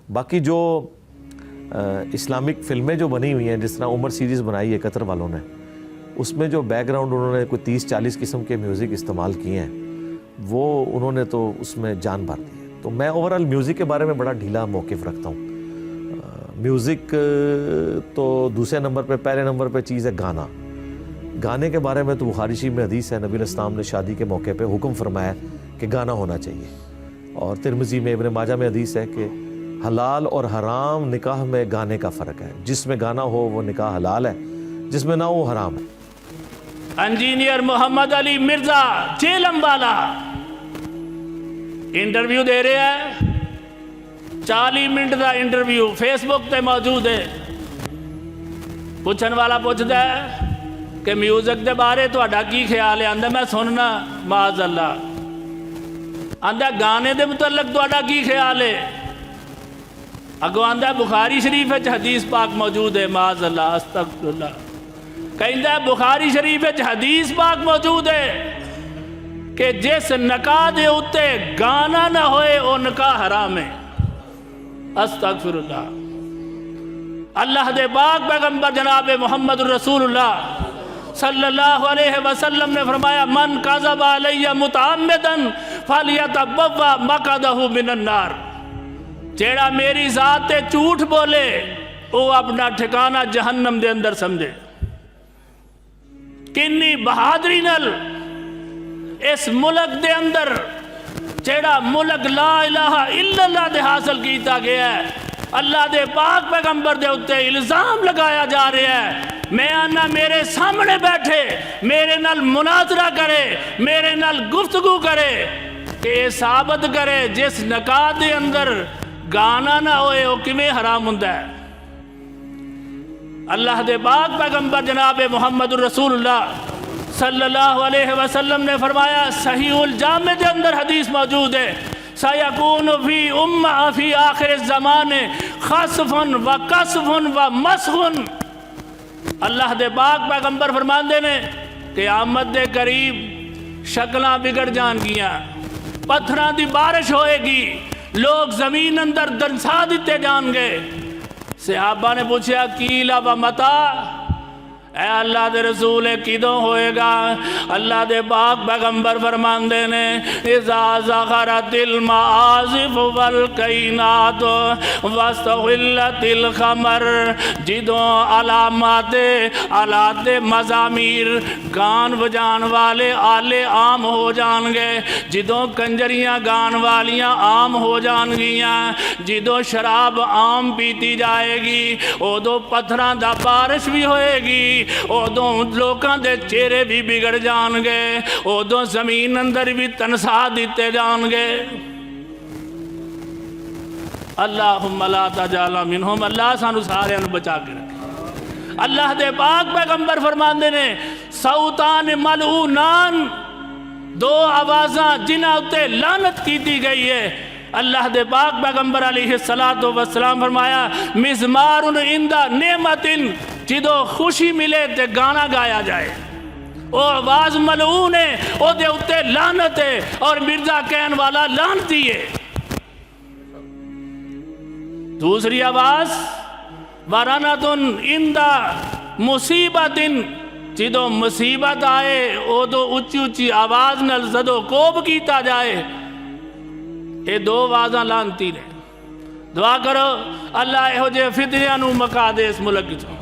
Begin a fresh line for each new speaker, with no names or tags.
باقی جو اسلامک فلمیں جو بنی ہوئی ہیں، جس طرح عمر سیریز بنائی ہے قطر والوں نے، اس میں جو بیک گراؤنڈ انہوں نے کوئی 30-40 قسم کے میوزک استعمال کیے ہیں، وہ انہوں نے تو اس میں جان بھر دی ہے۔ تو میں اوورال میوزک کے بارے میں بڑا ڈھیلا موقف رکھتا ہوں۔ میوزک تو دوسرے نمبر پہ، پہلے نمبر پہ چیز ہے گانا۔ گانے کے بارے میں تو بخاری شریف میں حدیث ہے، نبی علیہ السلام نے شادی کے موقع پہ حکم فرمایا کہ گانا ہونا چاہیے، اور ترمذی میں، ابن ماجہ میں حدیث ہے کہ حلال اور حرام نکاح میں گانے کا فرق ہے، جس میں گانا ہو وہ نکاح حلال ہے، جس میں نہ ہو وہ حرام ہے۔
انجینئر محمد علی مرزا چیلم والا انٹرویو دے رہے ہیں، 40 منٹ دا انٹرویو فیس بک تے موجود ہے۔ پوچھن والا پوچھتا ہے کہ میوزک دے بارے تہاڈا کی خیال ہے؟ آندا میں سننا، معاذ اللہ۔ آندا گانے دے متعلق تہاڈا کی خیال ہے؟ اگوں آندا بخاری شریف وچ حدیث پاک موجود ہے، معاذ اللہ، استغفر اللہ۔ کہندا ہے بخاری شریف وچ حدیث پاک موجود ہے کہ جس نکاح دے اتے گانا نہ ہوئے وہ نکاح حرام ہے، استغفر اللہ۔ اللہ دے پاک پیغمبر جناب محمد رسول اللہ صلی اللہ علیہ وسلم نے فرمایا من کذب علی متعمدا فلیتبوأ مقعدہ من النار، جیڑا میری ذات تے جھوٹ بولے وہ اپنا ٹھکانہ جہنم دے اندر سمجھے۔ کنی بہادری نل اس ملک دے اندر جیڑا ملک لا الہ الا اللہ دے حاصل کیتا گیا ہے، اللہ دے پاک پیغمبر دے اتے الزام لگایا جا رہا ہے۔ میں آنا میرے سامنے بیٹھے، میرے نال مناظرہ کرے، میرے نال گفتگو کرے کہ یہ ثابت کرے جس نکاح دے اندر گانا نہ ہوئے وہ کیویں حرام ہوندا ہے۔ اللہ دے پاک پیغمبر جناب محمد رسول اللہ صلی اللہ علیہ وسلم نے فرمایا، صحیح الجامع دے اندر حدیث موجود ہے، سَيَكُونُ فِي أُمَّةٍ فِي آخر الزمان خَسْفٌ وَقَسْفٌ وَمَسْخٌ۔ اللہ دے پاک پیغمبر فرماندے نے قیامت دے قریب شکلاں بگڑ جان گیاں، پتھراں دی بارش ہوئے گی، لوگ زمین اندر دنسا دیتے جان گے۔ صحابہ نے پوچھا کیلا و متا، اے اللہ دے رسول کدوں ہوئے گا؟ اللہ دے پاک پیغمبر فرماندے نے اذا زغرت المعازف والکینات واستغلت الخمر، جدوں علامات آلات مزامیر گان بجان والے آلے عام ہو جان گے، جدوں کنجریاں گان والیاں عام ہو جان گیاں، جدوں شراب عام پیتی جائے گی، ادوں پتھراں دا بارش بھی ہوئے گی، ادوں لوکاں دے چہرے بھی بگڑ جان گے، ادوں زمین اندر بھی تنسا دیتے جان گے۔ اللہم لا تجعلنا منہم، اللہ سانو سارے انو بچا کے رکھے۔ اللہ دے پاک پیغمبر فرماندے نے صوتان ملعونان، دو آوازاں جنہاں اتے لعنت کیتی گئی ہے۔ اللہ دے پاک پیغمبر علیہ السلام فرمایا مزمار عند نعمت، جدو خوشی ملے تے گانا گایا جائے، وہ آواز ملعون ہے، وہ دے اتے لعنت ہے، اور مرزا کہن والا لعنتی ہے۔ دوسری آواز ورنت عند مصیبت، جدو مصیبت آئے وہ دو اچھی اچھی آواز نال زدو کوب کیتا جائے، یہ دو آوازاں لانتی نے۔ دعا کرو اللہ اہو جے فتنیاں نو مکا دے اس ملک چوں۔